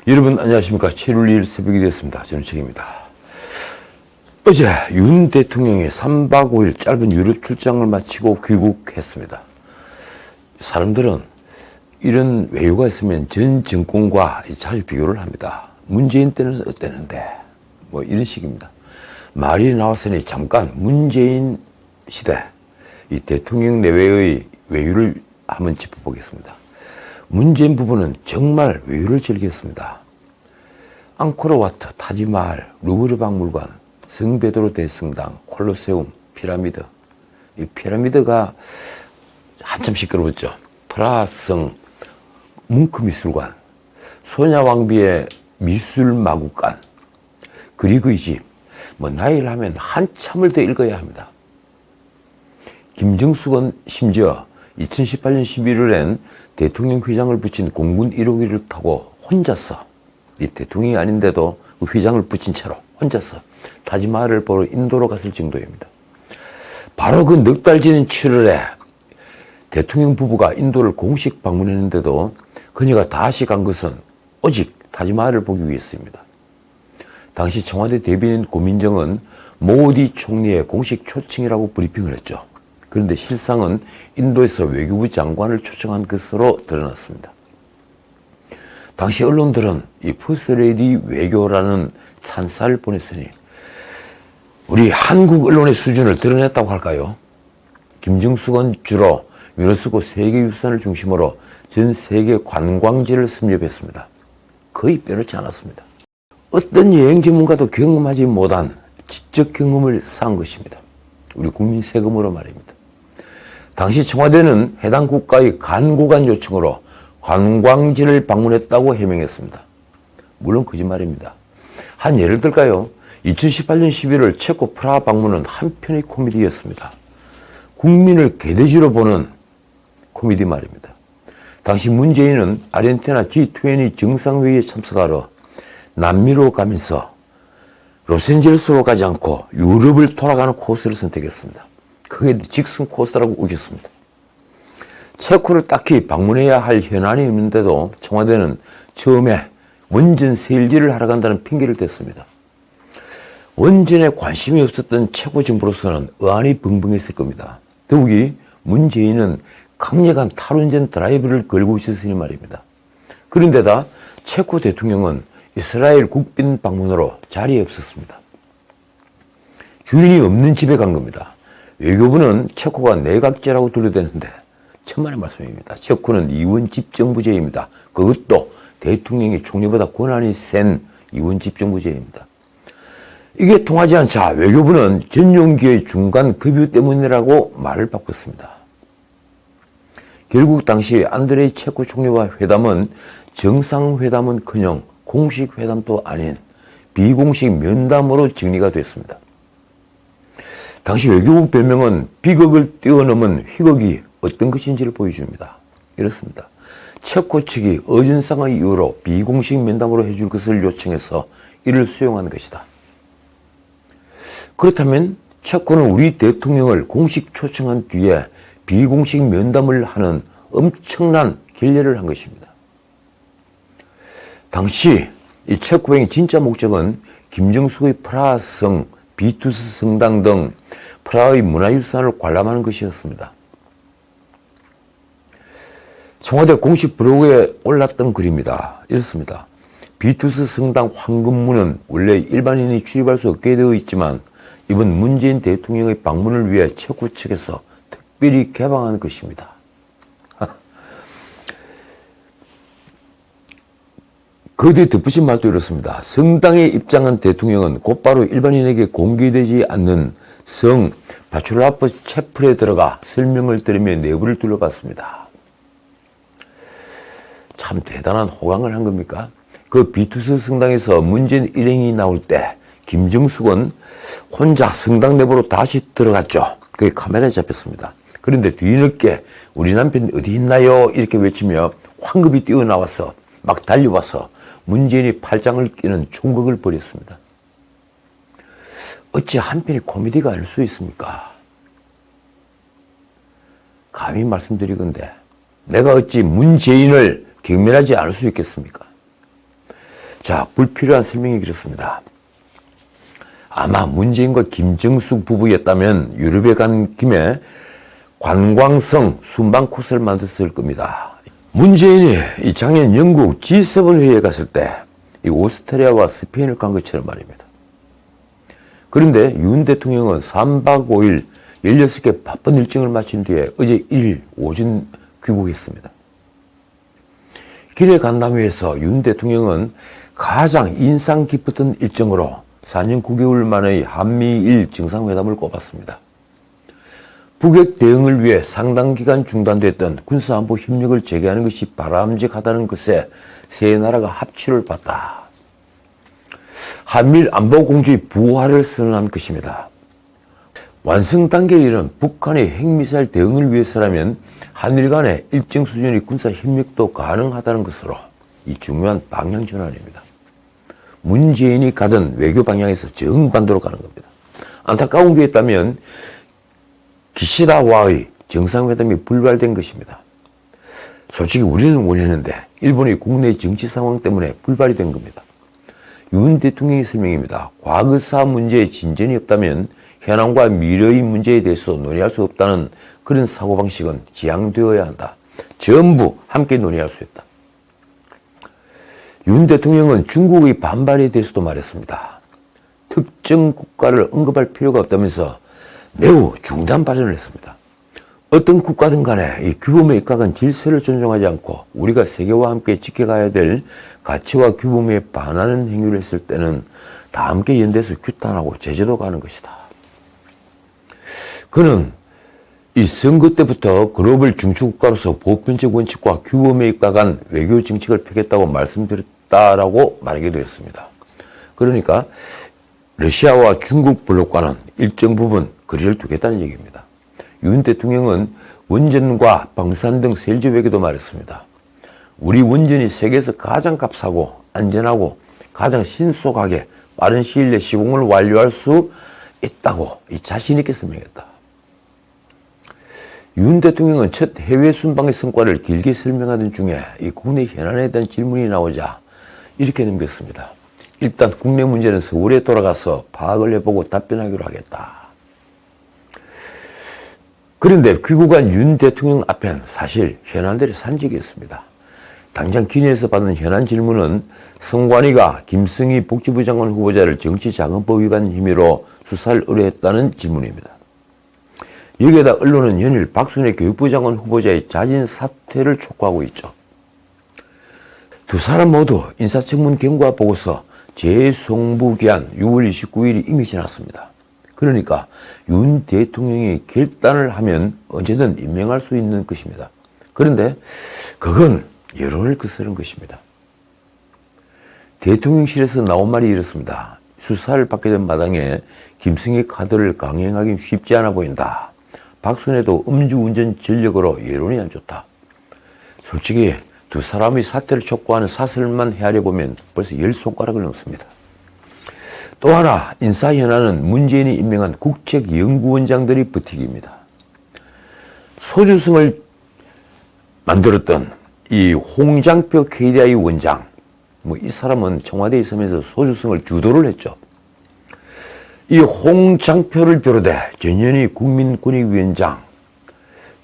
여러분 안녕하십니까. 7월 2일 새벽이 됐습니다. 저는 책입니다. 어제 윤 대통령이 3박 5일 짧은 유럽 출장을 마치고 귀국했습니다. 사람들은 이런 외유가 있으면 전 정권과 자주 비교를 합니다. 문재인 때는 어땠는데 뭐 이런 식입니다. 말이 나왔으니 잠깐 문재인 시대 이 대통령 내외의 외유를 한번 짚어보겠습니다. 문재인 부부는 정말 외유를 즐겼습니다. 앙코르와트, 타지마할, 루브르 박물관, 성베드로 대성당, 콜로세움, 피라미드. 이 피라미드가 한참 시끄러웠죠. 프라하성 뭉크미술관, 소냐왕비의 미술마구간, 그리그의 집, 뭐 나이를 하면 한참을 더 읽어야 합니다. 김정숙은 심지어 2018년 11월엔 대통령 휘장을 붙인 공군 1호기를 타고 혼자서, 이 대통령이 아닌데도 그 휘장을 붙인 채로 혼자서 타지마할을 보러 인도로 갔을 정도입니다. 바로 그 넉 달 지난 7월에 대통령 부부가 인도를 공식 방문했는데도 그녀가 다시 간 것은 오직 타지마할을 보기 위해서입니다. 당시 청와대 대변인 고민정은 모디 총리의 공식 초청이라고 브리핑을 했죠. 그런데 실상은 인도에서 외교부 장관을 초청한 것으로 드러났습니다. 당시 언론들은 이 퍼스트레이디 외교라는 찬사를 보냈으니 우리 한국 언론의 수준을 드러냈다고 할까요? 김정숙은 주로 유네스코 세계유산을 중심으로 전 세계 관광지를 섭렵했습니다. 거의 빼놓지 않았습니다. 어떤 여행 전문가도 경험하지 못한 지적 경험을 쌓은 것입니다. 우리 국민 세금으로 말입니다. 당시 청와대는 해당 국가의 간곡한 요청으로 관광지를 방문했다고 해명했습니다. 물론 거짓말입니다. 한 예를 들까요? 2018년 11월 체코 프라하 방문은 한편의 코미디였습니다. 국민을 개돼지로 보는 코미디 말입니다. 당시 문재인은 아르헨티나 G20 정상회의에 참석하러 남미로 가면서 로스앤젤레스로 가지 않고 유럽을 돌아가는 코스를 선택했습니다. 그게 직선 코스라고 우겼습니다. 체코를 딱히 방문해야 할 현안이 없는데도 청와대는 처음에 원전 세일지를 하러 간다는 핑계를 댔습니다. 원전에 관심이 없었던 체코 정부로서는 의안이 벙벙했을 겁니다. 더욱이 문재인은 강력한 탈원전 드라이브를 걸고 있었으니 말입니다. 그런데다 체코 대통령은 이스라엘 국빈 방문으로 자리에 없었습니다. 주인이 없는 집에 간 겁니다. 외교부는 체코가 내각제라고 둘러대는데 천만의 말씀입니다. 체코는 이원 집정부제입니다. 그것도 대통령이 총리보다 권한이 센 이원 집정부제입니다. 이게 통하지 않자 외교부는 전용기의 중간 급유 때문이라고 말을 바꿨습니다. 결국 당시 안드레이 체코 총리와 회담은 정상회담은커녕 공식 회담도 아닌 비공식 면담으로 정리가 됐습니다. 당시 외교부 변명은 비극을 뛰어넘은 희극이 어떤 것인지를 보여줍니다. 이렇습니다. 체코 측이 의전상의 이유로 비공식 면담으로 해줄 것을 요청해서 이를 수용한 것이다. 그렇다면 체코는 우리 대통령을 공식 초청한 뒤에 비공식 면담을 하는 엄청난 결례를 한 것입니다. 당시 이 체코행의 진짜 목적은 김정숙의 프라하성, 비투스 성당 등 프라하의 문화유산을 관람하는 것이었습니다. 청와대 공식 블로그에 올랐던 글입니다. 이렇습니다. 비투스 성당 황금문은 원래 일반인이 출입할 수 없게 되어 있지만 이번 문재인 대통령의 방문을 위해 체코 측에서 특별히 개방한 것입니다. 그 뒤에 덧붙인 말도 이렇습니다. 성당에 입장한 대통령은 곧바로 일반인에게 공개되지 않는 성 바출라프 채플에 들어가 설명을 들으며 내부를 둘러봤습니다. 참 대단한 호강을 한 겁니까? 그 비투스 성당에서 문재인 일행이 나올 때 김정숙은 혼자 성당 내부로 다시 들어갔죠. 그게 카메라에 잡혔습니다. 그런데 뒤늦게 우리 남편 어디 있나요? 이렇게 외치며 황급히 뛰어나와서 막 달려와서 문재인이 팔짱을 끼는 총극을 벌였습니다. 어찌 한편이 코미디가 아닐 수 있습니까? 감히 말씀드리건대 내가 어찌 문재인을 경멸하지 않을 수 있겠습니까? 자, 불필요한 설명이 그렇습니다. 아마 문재인과 김정숙 부부였다면 유럽에 간 김에 관광성 순방 코스를 만들었을 겁니다. 문재인이 이 작년 영국 G7 회의에 갔을 때 이 오스트리아와 스페인을 간 것처럼 말입니다. 그런데 윤 대통령은 3박 5일 16개 바쁜 일정을 마친 뒤에 어제 1일 오전 귀국했습니다. 길에 간담회에서 윤 대통령은 가장 인상 깊었던 일정으로 4년 9개월 만의 한미일 정상회담을 꼽았습니다. 북핵 대응을 위해 상당 기간 중단됐던 군사안보 협력을 재개하는 것이 바람직하다는 것에 세 나라가 합치를 봤다. 한미일 안보공조의 부활을 선언한 것입니다. 완성 단계에 이른 북한의 핵미사일 대응을 위해서라면 한일 간의 일정 수준의 군사 협력도 가능하다는 것으로 이 중요한 방향 전환입니다. 문재인이 가던 외교 방향에서 정반대로 가는 겁니다. 안타까운 게 있다면 기시다와의 정상회담이 불발된 것입니다. 솔직히 우리는 원했는데 일본의 국내 정치 상황 때문에 불발이 된 겁니다. 윤 대통령의 설명입니다. 과거사 문제에 진전이 없다면 현안과 미래의 문제에 대해서 논의할 수 없다는 그런 사고방식은 지양되어야 한다. 전부 함께 논의할 수 있다. 윤 대통령은 중국의 반발에 대해서도 말했습니다. 특정 국가를 언급할 필요가 없다면서 매우 중대한 발언을 했습니다. 어떤 국가든 간에 이 규범에 입각한 질서를 존중하지 않고 우리가 세계와 함께 지켜가야 될 가치와 규범에 반하는 행위를 했을 때는 다 함께 연대해서 규탄하고 제재도 가는 것이다. 그는 이 선거 때부터 글로벌 중추국가로서 보편적 원칙과 규범에 입각한 외교 정책을 펴겠다고 말씀드렸다라고 말하기도 했습니다. 그러니까 러시아와 중국 블록과는 일정 부분 거리를 두겠다는 얘기입니다. 윤 대통령은 원전과 방산 등 셀주 외교도 말했습니다. 우리 원전이 세계에서 가장 값싸고 안전하고 가장 신속하게 빠른 시일 내 시공을 완료할 수 있다고 자신 있게 설명했다. 윤 대통령은 첫 해외 순방의 성과를 길게 설명하던 중에 이 국내 현안에 대한 질문이 나오자 이렇게 넘겼습니다. 일단 국내 문제는 서울에 돌아가서 파악을 해보고 답변하기로 하겠다. 그런데 귀국한 윤 대통령 앞엔 사실 현안들이 산적이었습니다. 당장 기내에서 받은 현안 질문은 성관이가 김승희 복지부 장관 후보자를 정치자금법 위반 혐의로 수사를 의뢰했다는 질문입니다. 여기에다 언론은 연일 박순애 교육부 장관 후보자의 자진 사퇴를 촉구하고 있죠. 두 사람 모두 인사청문 경과 보고서 재송부 기한 6월 29일이 이미 지났습니다. 그러니까 윤 대통령이 결단을 하면 언제든 임명할 수 있는 것입니다. 그런데 그건 여론을 거스른 것입니다. 대통령실에서 나온 말이 이렇습니다. 수사를 받게 된 마당에 김승희 카드를 강행하기 쉽지 않아 보인다. 박순애도 음주운전 전력으로 여론이 안 좋다. 솔직히 두 사람이 사퇴를 촉구하는 사설만 헤아려 보면 벌써 10손가락을 넘습니다. 또 하나 인사 현안은 문재인이 임명한 국책연구원장들이 버티기입니다. 소주성을 만들었던 이 홍장표 KDI 원장, 이 사람은 청와대에 있으면서 소주성을 주도를 했죠. 이 홍장표를 비롯해 전현희 국민권익위원장,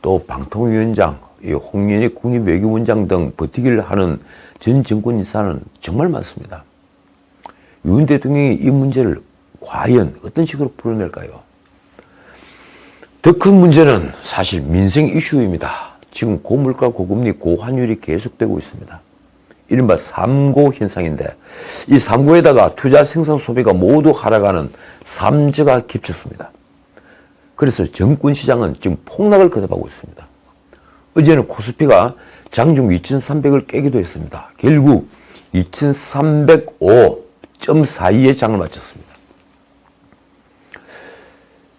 또 방통위원장, 이 홍련희 국립외교원장 등 버티기를 하는 전 정권 인사는 정말 많습니다. 윤 대통령이 이 문제를 과연 어떤 식으로 풀어낼까요? 더 큰 문제는 사실 민생 이슈입니다. 지금 고물가, 고금리, 고환율이 계속되고 있습니다. 이른바 3고 현상인데 이 3고에다가 투자, 생산, 소비가 모두 하락하는 3저가 겹쳤습니다. 그래서 정권시장은 지금 폭락을 거듭하고 있습니다. 어제는 코스피가 장중 2300을 깨기도 했습니다. 결국 2305.42에 장을 마쳤습니다.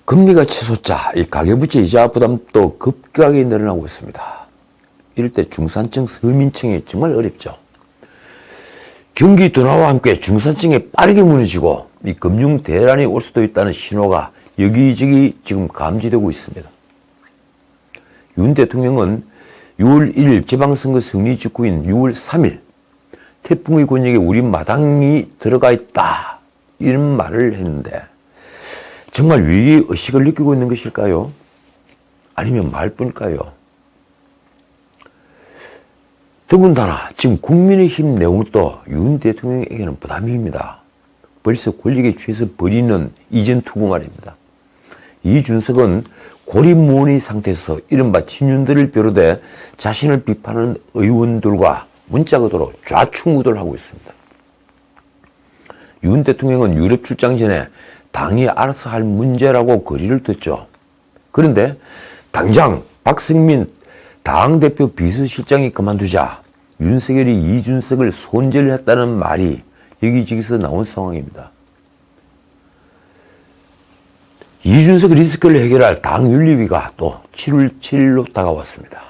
금리가 치솟자 이 가계부채 이자 부담도 급격하게 늘어나고 있습니다. 이럴 때 중산층, 서민층이 정말 어렵죠. 경기 둔화와 함께 중산층이 빠르게 무너지고 이 금융 대란이 올 수도 있다는 신호가 여기저기 지금 감지되고 있습니다. 윤 대통령은 6월 1일 지방선거 승리 직후인 6월 3일 태풍의 권역에 우리 마당이 들어가 있다. 이런 말을 했는데 정말 위기 의식을 느끼고 있는 것일까요? 아니면 말뿐일까요? 더군다나 지금 국민의힘 내용도 윤 대통령에게는 부담입니다. 벌써 권력에 취해서 벌이는 이전 투구 말입니다. 이준석은 고립무원의 상태에서 이른바 친윤들을 비롯해 자신을 비판하는 의원들과 문자거도로 좌충우돌을 하고 있습니다. 윤 대통령은 유럽 출장 전에 당이 알아서 할 문제라고 거리를 뒀죠. 그런데 당장 박성민 당대표 비서실장이 그만두자 윤석열이 이준석을 손절했다는 말이 여기저기서 나온 상황입니다. 이준석 리스크를 해결할 당윤리위가 또 7월 7일로 다가왔습니다.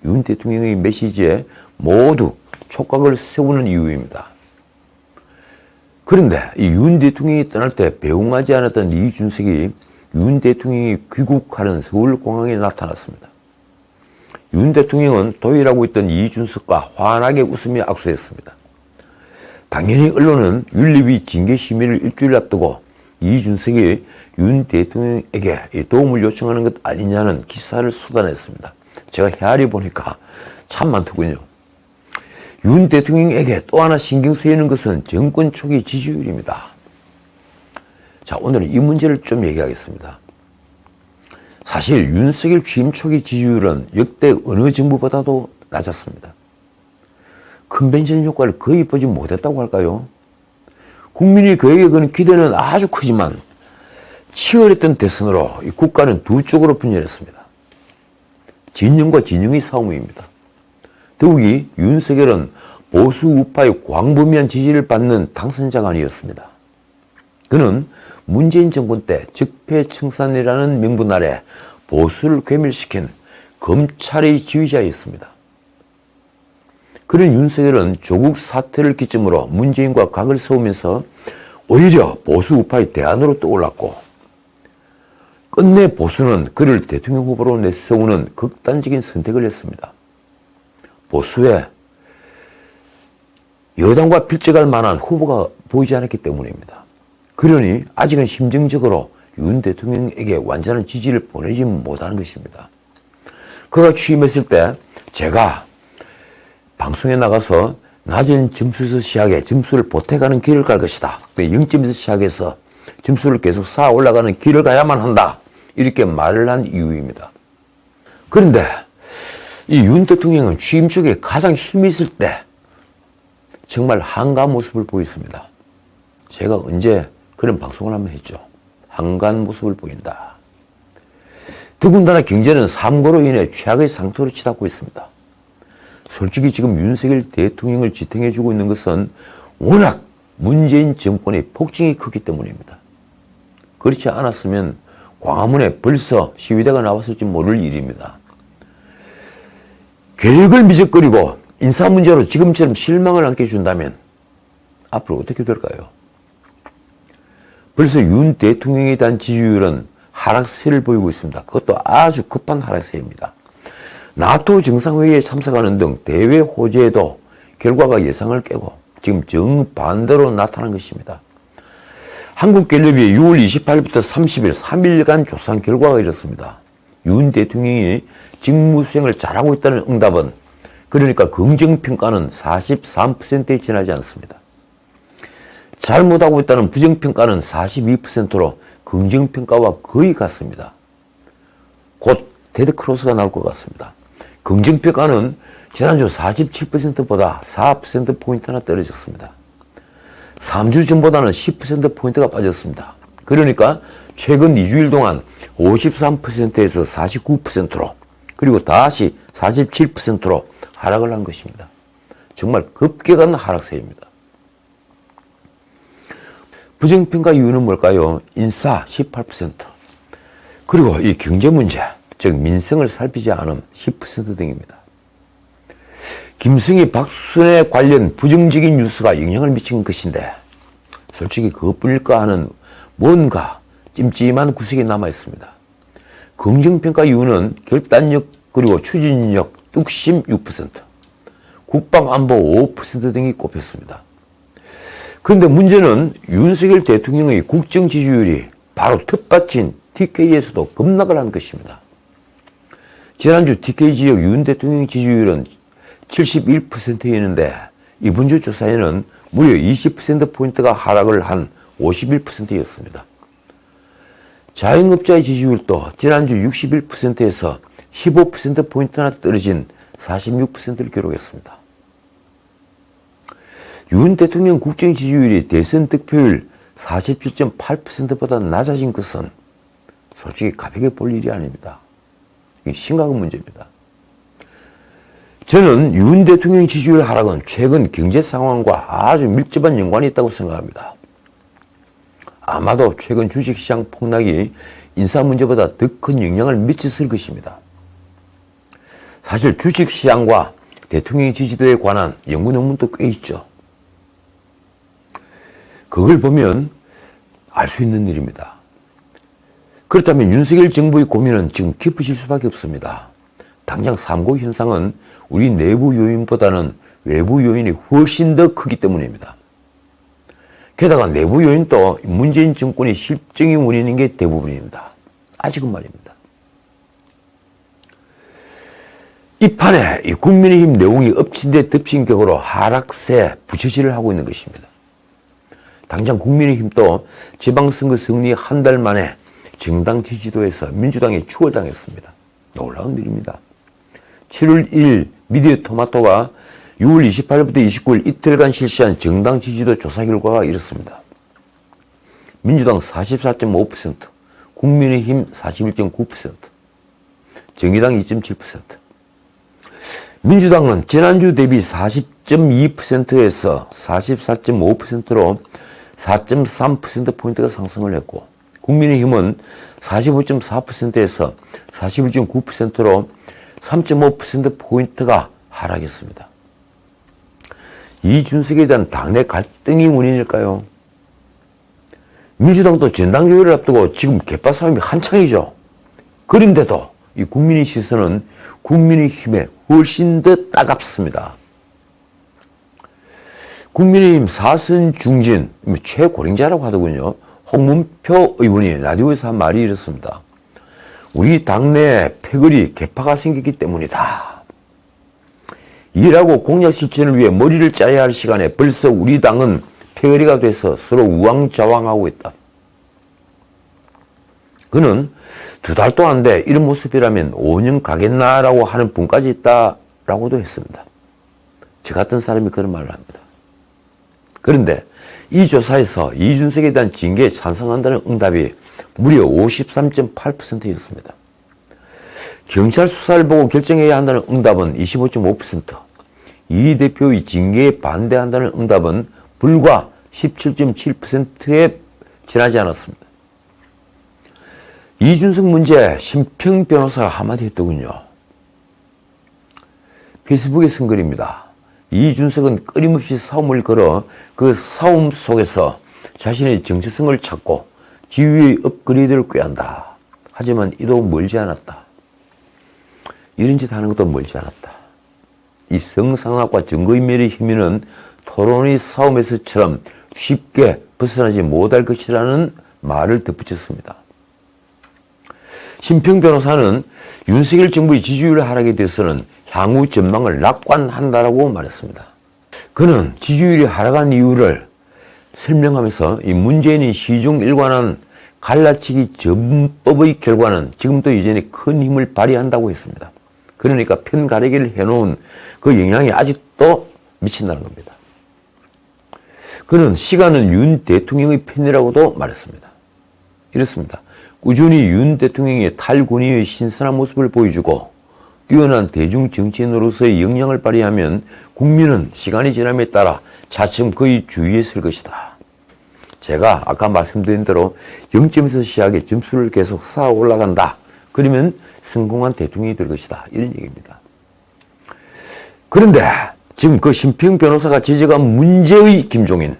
윤 대통령의 메시지에 모두 촉각을 세우는 이유입니다. 그런데 이 윤 대통령이 떠날 때 배웅하지 않았던 이준석이 윤 대통령이 귀국하는 서울공항에 나타났습니다. 윤 대통령은 도의라고 있던 이준석과 환하게 웃으며 악수했습니다. 당연히 언론은 윤리위 징계 심의를 일주일 앞두고 이준석이 윤 대통령에게 도움을 요청하는 것 아니냐는 기사를 쏟아냈습니다. 제가 헤아려 보니까 참 많더군요. 윤 대통령에게 또 하나 신경 쓰이는 것은 정권 초기 지지율입니다. 자, 오늘은 이 문제를 좀 얘기하겠습니다. 사실 윤석열 취임 초기 지지율은 역대 어느 정부보다도 낮았습니다. 컨벤션 효과를 거의 보지 못했다고 할까요? 국민이 그에게 거는 기대는 아주 크지만 치열했던 대선으로 이 국가는 두 쪽으로 분열했습니다. 진영과 진영의 싸움입니다. 더욱이 윤석열은 보수 우파의 광범위한 지지를 받는 당선자가 아니었습니다. 그는 문재인 정권 때 적폐청산이라는 명분 아래 보수를 괴멸시킨 검찰의 지휘자였습니다. 그런 윤석열은 조국 사태를 기점으로 문재인과 각을 세우면서 오히려 보수 우파의 대안으로 떠올랐고 끝내 보수는 그를 대통령 후보로 내세우는 극단적인 선택을 했습니다. 보수에 여당과 필적할 만한 후보가 보이지 않았기 때문입니다. 그러니 아직은 심정적으로 윤 대통령에게 완전한 지지를 보내지 못하는 것입니다. 그가 취임했을 때 제가 방송에 나가서 낮은 점수에서 시작해 점수를 보태가는 길을 갈 것이다. 0점에서 시작해서 점수를 계속 쌓아 올라가는 길을 가야만 한다. 이렇게 말을 한 이유입니다. 그런데 이 윤 대통령은 취임 초기에 가장 힘이 있을 때 정말 한가한 모습을 보였습니다. 제가 언제 그런 방송을 한번 했죠. 한가한 모습을 보인다. 더군다나 경제는 삼고로 인해 최악의 상태로 치닫고 있습니다. 솔직히 지금 윤석열 대통령을 지탱해주고 있는 것은 워낙 문재인 정권의 폭증이 크기 때문입니다. 그렇지 않았으면 광화문에 벌써 시위대가 나왔을지 모를 일입니다. 계획을 미적거리고 인사 문제로 지금처럼 실망을 안겨준다면 앞으로 어떻게 될까요? 벌써 윤 대통령에 대한 지지율은 하락세를 보이고 있습니다. 그것도 아주 급한 하락세입니다. 나토 정상회의에 참석하는 등 대외 호재에도 결과가 예상을 깨고 지금 정반대로 나타난 것입니다. 한국갤럽이 6월 28일부터 30일 3일간 조사한 결과가 이렇습니다. 윤 대통령이 직무수행을 잘하고 있다는 응답은 그러니까 긍정평가는 43%에 지나지 않습니다. 잘못하고 있다는 부정평가는 42%로 긍정평가와 거의 같습니다. 곧 데드크로스가 나올 것 같습니다. 긍정평가는 지난주 47%보다 4%포인트나 떨어졌습니다. 3주 전보다는 10%포인트가 빠졌습니다. 그러니까 최근 2주일 동안 53%에서 49%로 그리고 다시 47%로 하락을 한 것입니다. 정말 급격한 하락세입니다. 부정평가 이유는 뭘까요? 인사 18%, 그리고 이 경제 문제, 즉 민생을 살피지 않음 10% 등입니다. 김승희, 박순애 관련 부정적인 뉴스가 영향을 미친 것인데 솔직히 그것뿐일까 하는 뭔가 찜찜한 구석이 남아 있습니다. 긍정평가 이유는 결단력 그리고 추진력 뚝심 6%, 국방안보 5% 등이 꼽혔습니다. 그런데 문제는 윤석열 대통령의 국정 지지율이 바로 텃밭인 TK에서도 급락을 한 것입니다. 지난주 TK 지역 윤 대통령 지지율은 71%였는데 이번 주 조사에는 무려 20%포인트가 하락을 한 51%였습니다. 자영업자의 지지율도 지난주 61%에서 15%포인트나 떨어진 46%를 기록했습니다. 윤 대통령 국정 지지율이 대선 득표율 47.8%보다 낮아진 것은 솔직히 가볍게 볼 일이 아닙니다. 이게 심각한 문제입니다. 저는 윤 대통령 지지율 하락은 최근 경제 상황과 아주 밀접한 연관이 있다고 생각합니다. 아마도 최근 주식시장 폭락이 인사 문제보다 더 큰 영향을 미쳤을 것입니다. 사실 주식시장과 대통령의 지지도에 관한 연구 논문도 꽤 있죠. 그걸 보면 알 수 있는 일입니다. 그렇다면 윤석열 정부의 고민은 지금 깊어질 수밖에 없습니다. 당장 삼고 현상은 우리 내부 요인보다는 외부 요인이 훨씬 더 크기 때문입니다. 게다가 내부 요인도 문재인 정권의 실정이 원인인 게 대부분입니다. 아직은 말입니다. 이 판에 이 국민의힘 내용이 엎친 데 덮친 격으로 하락세 부처질을 하고 있는 것입니다. 당장 국민의힘도 지방선거 승리 한 달 만에 정당 지지도에서 민주당에 추월당했습니다. 놀라운 일입니다. 7월 1일 미디어 토마토가 6월 28일부터 29일 이틀간 실시한 정당 지지도 조사 결과가 이렇습니다. 민주당 44.5%, 국민의힘 41.9%, 정의당 2.7%. 민주당은 지난주 대비 40.2%에서 44.5%로 4.3%포인트가 상승을 했고, 국민의힘은 45.4%에서 41.9%로 3.5%포인트가 하락했습니다. 이준석에 대한 당내 갈등이 원인일까요? 민주당도 전당대회를 앞두고 지금 개파 싸움이 한창이죠. 그런데도 이 국민의 시선은 국민의힘에 훨씬 더 따갑습니다. 국민의힘 사선 중진 최고령자라고 하더군요. 홍문표 의원이 라디오에서 한 말이 이렇습니다. 우리 당내 패거리 개파가 생겼기 때문이다. 일하고 공약 실천을 위해 머리를 짜야 할 시간에 벌써 우리 당은 패거리가 돼서 서로 우왕좌왕하고 있다. 그는 2달 동안인데 이런 모습이라면 5년 가겠나라고 하는 분까지 있다라고도 했습니다. 저 같은 사람이 그런 말을 합니다. 그런데 이 조사에서 이준석에 대한 징계에 찬성한다는 응답이 무려 53.8%였습니다. 경찰 수사를 보고 결정해야 한다는 응답은 25.5%, 이 대표의 징계에 반대한다는 응답은 불과 17.7%에 지나지 않았습니다. 이준석 문제 심평 변호사가 한마디 했더군요. 페이스북에 쓴 글입니다. 이준석은 끊임없이 싸움을 걸어 그 싸움 속에서 자신의 정체성을 찾고 지위의 업그레이드를 꾀한다. 하지만 이도 멀지 않았다. 이런 짓 하는 것도 멀지 않았다. 이 성상납과 증거인멸의 힘에는 토론의 싸움에서처럼 쉽게 벗어나지 못할 것이라는 말을 덧붙였습니다. 심평 변호사는 윤석열 정부의 지지율 하락에 대해서는 향후 전망을 낙관한다라고 말했습니다. 그는 지지율이 하락한 이유를 설명하면서 이 문재인이 시중 일관한 갈라치기 전법의 결과는 지금도 여전히 큰 힘을 발휘한다고 했습니다. 그러니까 편가르기를 해놓은 그 영향이 아직도 미친다는 겁니다. 그는 시간은 윤 대통령의 편이라고도 말했습니다. 이렇습니다. 꾸준히 윤 대통령의 탈권위의 신선한 모습을 보여주고 뛰어난 대중 정치인으로서의 역량을 발휘하면 국민은 시간이 지남에 따라 차츰 그의 주위에 설 것이다. 제가 아까 말씀드린 대로 0점에서 시작해 점수를 계속 쌓아 올라간다. 그러면 성공한 대통령이 될 것이다. 이런 얘기입니다. 그런데 지금 그 심평 변호사가 지적한 문제의 김종인,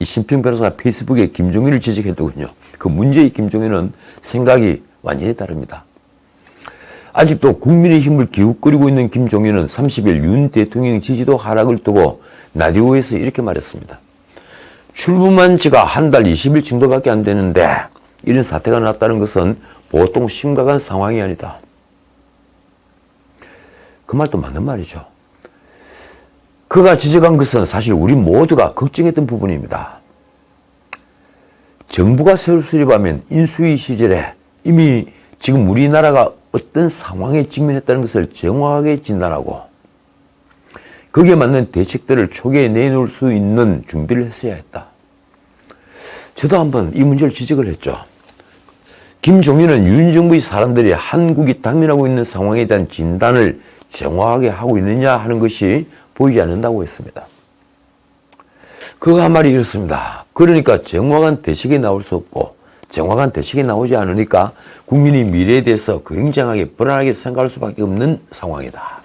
이 심평 변호사가 페이스북에 김종인을 지적했더군요. 그 문제의 김종인은 생각이 완전히 다릅니다. 아직도 국민의힘을 기웃거리고 있는 김종인은 30일 윤 대통령 지지도 하락을 두고 라디오에서 이렇게 말했습니다. 출범한 지가 한 달 20일 정도밖에 안 되는데 이런 사태가 났다는 것은 보통 심각한 상황이 아니다. 그 말도 맞는 말이죠. 그가 지적한 것은 사실 우리 모두가 걱정했던 부분입니다. 정부가 세월 수립하면 인수위 시절에 이미 지금 우리나라가 어떤 상황에 직면했다는 것을 정확하게 진단하고 거기에 맞는 대책들을 초기에 내놓을 수 있는 준비를 했어야 했다. 저도 한번 이 문제를 지적을 했죠. 김종인은 윤 정부의 사람들이 한국이 당면하고 있는 상황에 대한 진단을 정확하게 하고 있느냐 하는 것이 보이지 않는다고 했습니다. 그가 한 말이 이렇습니다. 그러니까 정확한 대책이 나올 수 없고 정확한 대책이 나오지 않으니까 국민이 미래에 대해서 굉장하게 불안하게 생각할 수밖에 없는 상황이다.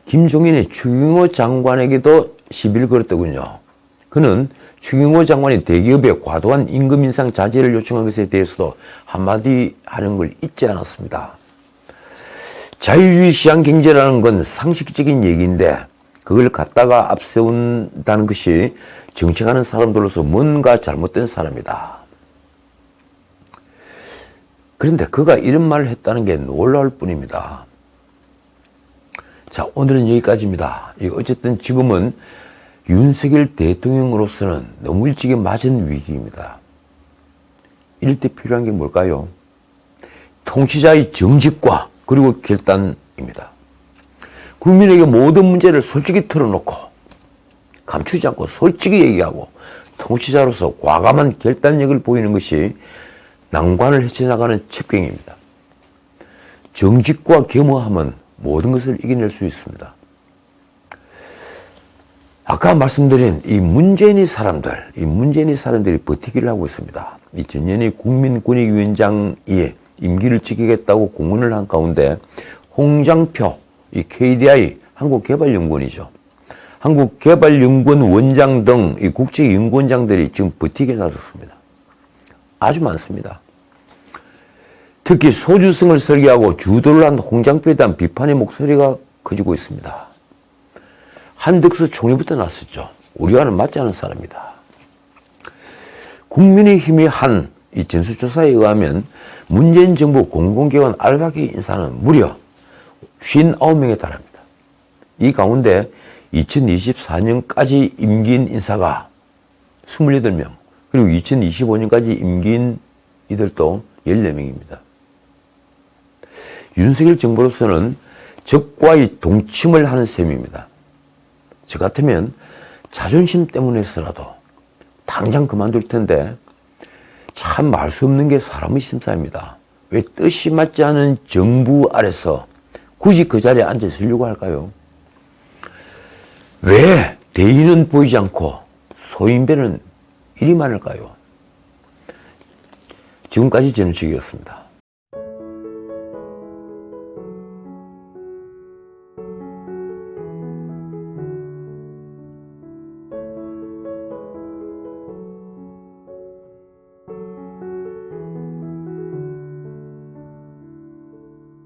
김종인이 추경호 장관에게도 시비를 걸었더군요. 그는 추경호 장관이 대기업에 과도한 임금 인상 자제를 요청한 것에 대해서도 한마디 하는 걸 잊지 않았습니다. 자유주의 시장 경제라는 건 상식적인 얘기인데 그걸 갖다가 앞세운다는 것이 정책하는 사람들로서 뭔가 잘못된 사람이다. 그런데 그가 이런 말을 했다는 게 놀라울 뿐입니다. 자, 오늘은 여기까지입니다. 어쨌든 지금은 윤석열 대통령으로서는 너무 일찍이 맞은 위기입니다. 이럴 때 필요한 게 뭘까요? 통치자의 정직과 그리고 결단입니다. 국민에게 모든 문제를 솔직히 털어놓고 감추지 않고 솔직히 얘기하고 통치자로서 과감한 결단력을 보이는 것이 난관을 헤쳐나가는 첩경입니다. 정직과 겸허함은 모든 것을 이겨낼 수 있습니다. 아까 말씀드린 이 문재인의 사람들이 버티기를 하고 있습니다. 이 전현희 국민권익위원장이 임기를 지키겠다고 공언을 한 가운데 홍장표, 이 KDI 한국개발연구원이죠. 한국개발연구원 원장 등 이 국제연구원장들이 지금 버티게 나섰습니다. 아주 많습니다. 특히 소주성을 설계하고 주도를 한 홍장표에 대한 비판의 목소리가 커지고 있습니다. 한덕수 총리부터 나섰죠. 우리와는 맞지 않은 사람이다. 국민의힘이 한 이 전수조사에 의하면 문재인 정부 공공기관 알바계 인사는 무려 59명에 달합니다. 이 가운데 2024년까지 임기인 인사가 28명, 그리고 2025년까지 임기인 이들도 14명입니다. 윤석열 정부로서는 적과의 동침을 하는 셈입니다. 저 같으면 자존심 때문에서라도 당장 그만둘 텐데 참 말 수 없는 게 사람의 심사입니다. 왜 뜻이 맞지 않은 정부 아래서 굳이 그 자리에 앉아 있으려고 할까요? 왜 대의는 보이지 않고 소인배는 이리 많을까요? 지금까지 저는 적이었습니다.